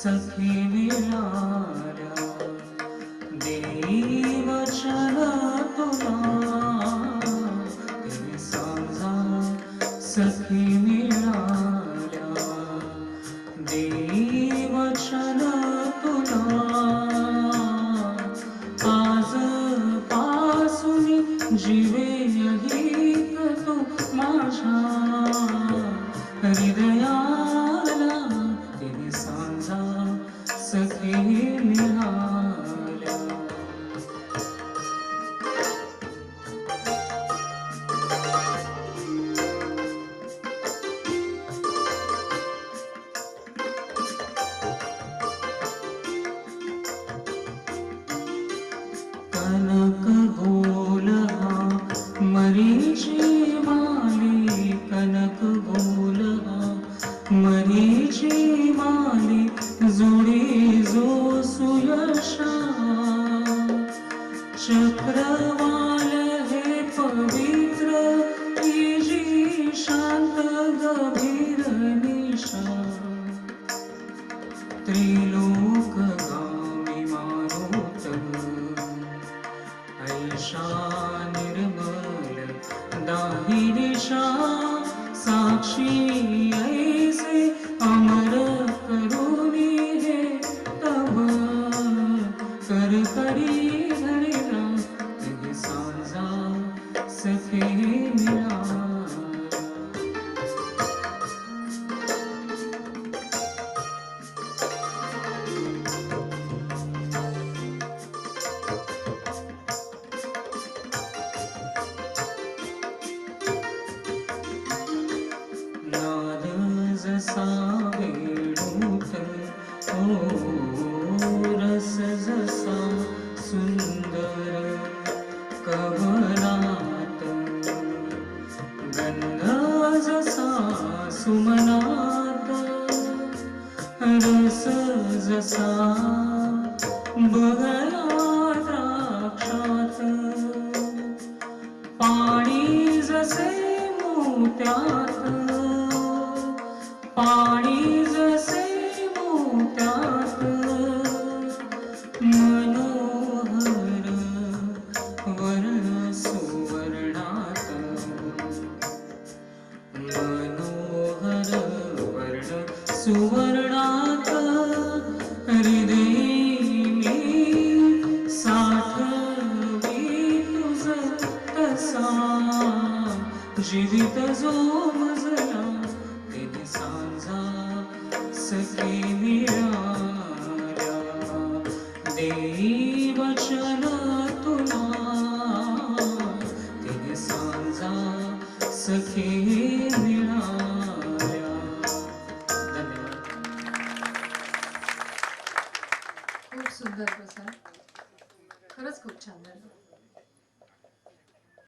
सखी मिळाल्या देई वचन तुला ते सांजा सखी मिळाल्या देई वचन तुला आज पासून जीवे गीत तू माझ्या हृदयाला तिने सांजा सखी मिळाल्या कनक बोल हा मरीची माली कनक बोल हा मरीची माली जोडी जो सुयशा चक्रवाल हे पवित्र ही जी शांत गभीर निशा त्रिलोक गामी मारुत ऐशा निर्मल दाही दिशा साक्षी ऐसे अमर करुणी हे तब कर करी घडीला तिने सांजा सखे मिळाल्या जसा वेणूत ओ रस जसा सुंदर कवनात गंध जसा सुमनात रस जसा बगला द्राक्षात पाणी जसे मोत्यात पाणी जसे मोत्यात मनोहर वर्ण सुवर्णात मनोहर वर्ण सुवर्णात हृदयी मी साठवी तुझ तसा जीवित जो मजला तिने सांजा सखी मिळाल्या देई वचन तुला तिने सांजा सखी मिळाल्या. धन्यवाद. खूप सुंदर प्रसाद, खरंच खूप छान झालं.